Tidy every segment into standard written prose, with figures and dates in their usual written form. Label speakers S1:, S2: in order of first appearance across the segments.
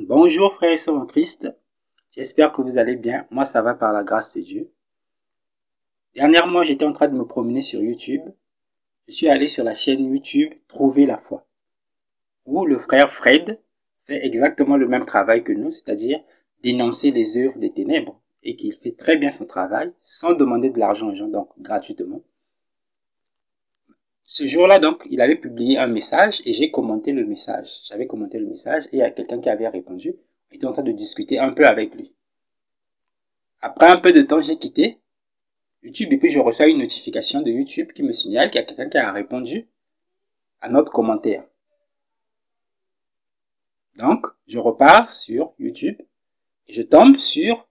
S1: Bonjour frères et sœurs en Christ, j'espère que vous allez bien, moi ça va par la grâce de Dieu. Dernièrement j'étais en train de me promener sur YouTube, je suis allé sur la chaîne YouTube Trouver la foi, où le frère Fred fait exactement le même travail que nous, c'est-à-dire dénoncer les œuvres des ténèbres, et qu'il fait très bien son travail sans demander de l'argent aux gens, donc gratuitement. Ce jour-là donc, il avait publié un message et j'ai commenté le message. J'avais commenté le message et il y a quelqu'un qui avait répondu. On était en train de discuter un peu avec lui. Après un peu de temps, j'ai quitté YouTube et puis je reçois une notification de YouTube qui me signale qu'il y a quelqu'un qui a répondu à notre commentaire. Donc, je repars sur YouTube et je tombe sur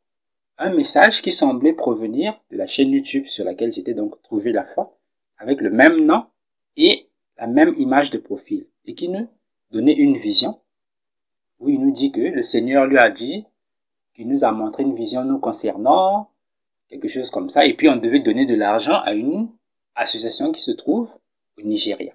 S1: un message qui semblait provenir de la chaîne YouTube sur laquelle j'étais donc Trouver la foi, avec le même nom et la même image de profil, et qui nous donnait une vision où il nous dit que le Seigneur lui a dit qu'il nous a montré une vision nous concernant, quelque chose comme ça, et puis on devait donner de l'argent à une association qui se trouve au Nigeria.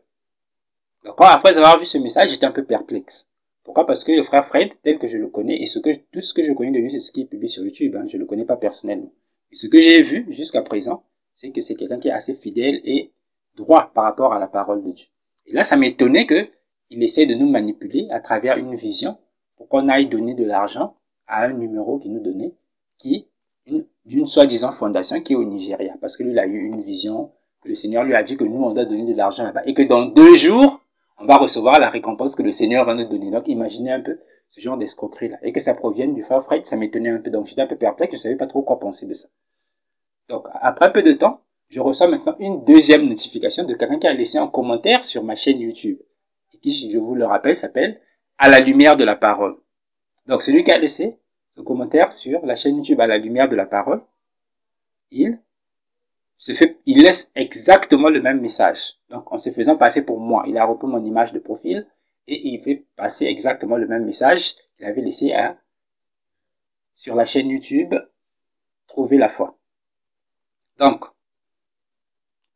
S1: Donc après avoir vu ce message, j'étais un peu perplexe. Pourquoi? Parce que le frère Fred, tel que je le connais, et tout ce que je connais de lui, c'est ce qu'il publie sur YouTube, je ne le connais pas personnellement. Et ce que j'ai vu jusqu'à présent, c'est que c'est quelqu'un qui est assez fidèle et droit par rapport à la parole de Dieu. Et là, ça m'étonnait qu'il essaie de nous manipuler à travers une vision pour qu'on aille donner de l'argent à un numéro qu'il nous donnait, qui d'une soi-disant fondation qui est au Nigeria. Parce que lui, il a eu une vision, que le Seigneur lui a dit que nous, on doit donner de l'argent là-bas, et que dans 2 jours, on va recevoir la récompense que le Seigneur va nous donner. Donc, imaginez un peu ce genre d'escroquerie-là. Et que ça provienne du frère Fred, ça m'étonnait un peu. Donc, j'étais un peu perplexe, je ne savais pas trop quoi penser de ça. Donc, après un peu de temps, je reçois maintenant une deuxième notification de quelqu'un qui a laissé un commentaire sur ma chaîne YouTube. Et qui, je vous le rappelle, s'appelle À la lumière de la parole. Donc, celui qui a laissé ce commentaire sur la chaîne YouTube À la lumière de la parole, il laisse exactement le même message. Donc, en se faisant passer pour moi, il a repris mon image de profil et il fait passer exactement le même message qu'il avait laissé sur la chaîne YouTube Trouver la foi. Donc,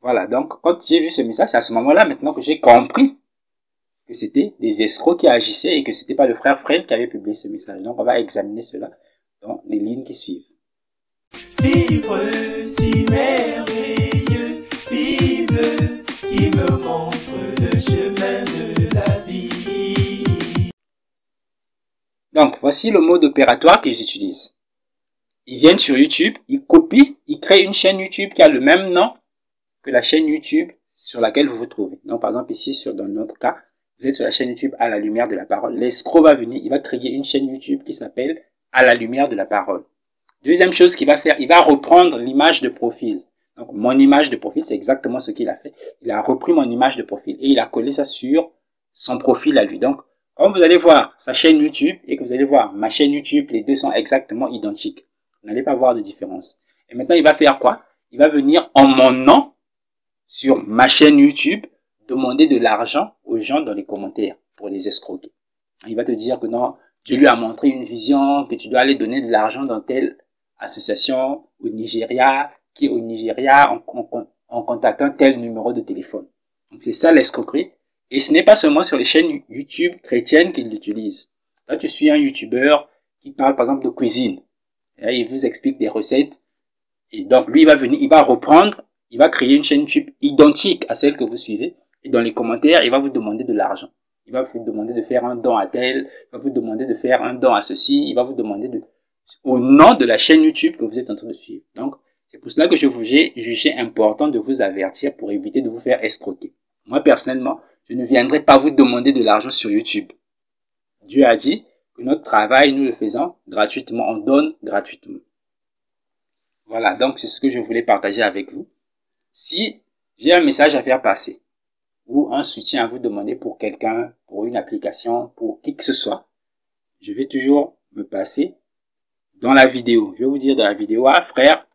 S1: voilà. Donc, quand j'ai vu ce message, c'est à ce moment-là maintenant que j'ai compris que c'était des escrocs qui agissaient et que c'était pas le frère Fred qui avait publié ce message. Donc, on va examiner cela dans les lignes qui suivent.
S2: Livre si merveilleux, Bible qui me montre le chemin de la vie.
S1: Donc, voici le mode opératoire que j'utilise. Ils viennent sur YouTube, ils copient, ils créent une chaîne YouTube qui a le même nom que la chaîne YouTube sur laquelle vous vous trouvez. Donc, par exemple, ici, dans notre cas, vous êtes sur la chaîne YouTube À la lumière de la parole. L'escroc va venir, il va créer une chaîne YouTube qui s'appelle À la lumière de la parole. Deuxième chose qu'il va faire, il va reprendre l'image de profil. Donc, mon image de profil, c'est exactement ce qu'il a fait. Il a repris mon image de profil et il a collé ça sur son profil à lui. Donc, quand vous allez voir sa chaîne YouTube et que vous allez voir ma chaîne YouTube, les deux sont exactement identiques. Vous n'allez pas voir de différence. Et maintenant, il va faire quoi? Il va venir en mon nom sur ma chaîne YouTube demander de l'argent aux gens dans les commentaires pour les escroquer. Il va te dire que non, Dieu lui a montré une vision, que tu dois aller donner de l'argent dans telle association au Nigeria, qui est au Nigeria en contactant tel numéro de téléphone. Donc c'est ça l'escroquerie. Et ce n'est pas seulement sur les chaînes YouTube chrétiennes qu'ils l'utilisent. Là, tu suis un YouTuber qui parle par exemple de cuisine. Et il vous explique des recettes. Et donc lui, il va venir, il va reprendre, il va créer une chaîne YouTube identique à celle que vous suivez. Et dans les commentaires, il va vous demander de l'argent. Il va vous demander de faire un don à tel, il va vous demander de faire un don à ceci, il va vous demander au nom de la chaîne YouTube que vous êtes en train de suivre. Donc, c'est pour cela que j'ai jugé important de vous avertir pour éviter de vous faire escroquer. Moi, personnellement, je ne viendrai pas vous demander de l'argent sur YouTube. Dieu a dit que notre travail, nous le faisons gratuitement, on donne gratuitement. Voilà, donc c'est ce que je voulais partager avec vous. Si j'ai un message à faire passer, ou un soutien à vous demander pour quelqu'un, pour une application, pour qui que ce soit, je vais toujours me passer dans la vidéo. Je vais vous dire dans la vidéo, ah frère,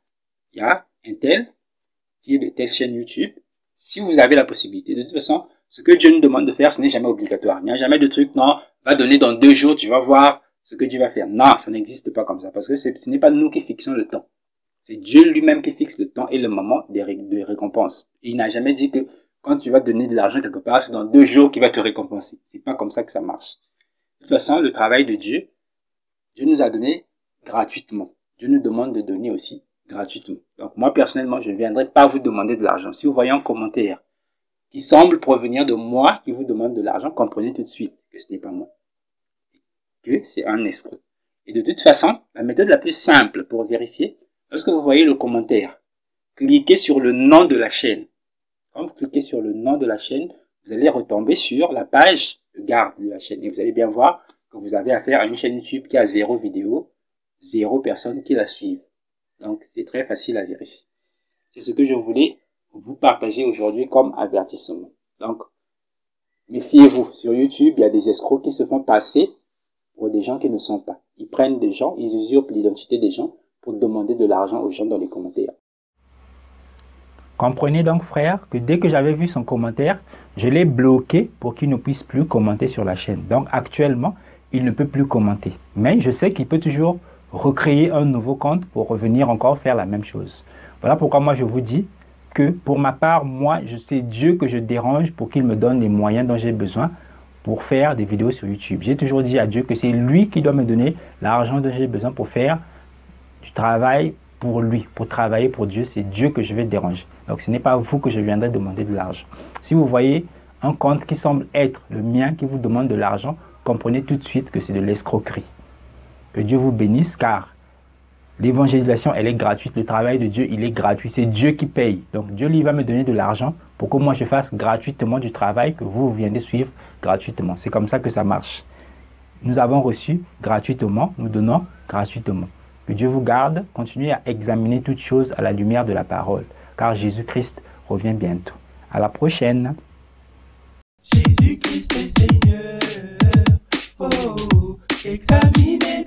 S1: il y a un tel qui est de telle chaîne YouTube. Si vous avez la possibilité, de toute façon, ce que Dieu nous demande de faire, ce n'est jamais obligatoire. Il n'y a jamais de truc, non, va donner dans 2 jours, tu vas voir ce que Dieu va faire. Non, ça n'existe pas comme ça, parce que ce n'est pas nous qui fixons le temps. C'est Dieu lui-même qui fixe le temps et le moment de récompense. Et il n'a jamais dit que quand tu vas donner de l'argent quelque part, c'est dans 2 jours qu'il va te récompenser. C'est pas comme ça que ça marche. De toute façon, le travail de Dieu, Dieu nous a donné gratuitement. Dieu nous demande de donner aussi gratuitement. Donc moi personnellement, je ne viendrai pas vous demander de l'argent. Si vous voyez un commentaire qui semble provenir de moi qui vous demande de l'argent, comprenez tout de suite que ce n'est pas moi. Que c'est un escroc. Et de toute façon, la méthode la plus simple pour vérifier, lorsque vous voyez le commentaire, cliquez sur le nom de la chaîne. Quand vous cliquez sur le nom de la chaîne, vous allez retomber sur la page de garde de la chaîne. Et vous allez bien voir que vous avez affaire à une chaîne YouTube qui a 0 vidéo, 0 personnes qui la suivent. Donc, c'est très facile à vérifier. C'est ce que je voulais vous partager aujourd'hui comme avertissement. Donc, méfiez-vous. Sur YouTube, il y a des escrocs qui se font passer pour des gens qui ne sont pas. Ils prennent des gens, ils usurpent l'identité des gens pour demander de l'argent aux gens dans les commentaires. Comprenez donc, frère, que dès que j'avais vu son commentaire, je l'ai bloqué pour qu'il ne puisse plus commenter sur la chaîne. Donc, actuellement, il ne peut plus commenter. Mais je sais qu'il peut toujours recréer un nouveau compte pour revenir encore faire la même chose. Voilà pourquoi moi, je vous dis que pour ma part, moi, je sais Dieu que je dérange pour qu'il me donne les moyens dont j'ai besoin pour faire des vidéos sur YouTube. J'ai toujours dit à Dieu que c'est lui qui doit me donner l'argent dont j'ai besoin pour faire du travail pour lui, pour travailler pour Dieu. C'est Dieu que je vais déranger. Donc, ce n'est pas vous que je viendrai demander de l'argent. Si vous voyez un compte qui semble être le mien qui vous demande de l'argent, comprenez tout de suite que c'est de l'escroquerie. Que Dieu vous bénisse, car l'évangélisation, elle est gratuite. Le travail de Dieu, il est gratuit. C'est Dieu qui paye. Donc, Dieu, lui, va me donner de l'argent pour que moi, je fasse gratuitement du travail que vous venez suivre gratuitement. C'est comme ça que ça marche. Nous avons reçu gratuitement, nous donnons gratuitement. Que Dieu vous garde. Continuez à examiner toutes choses à la lumière de la parole, car Jésus-Christ revient bientôt. À la prochaine.
S2: Jésus-Christ est Seigneur. Oh, examinez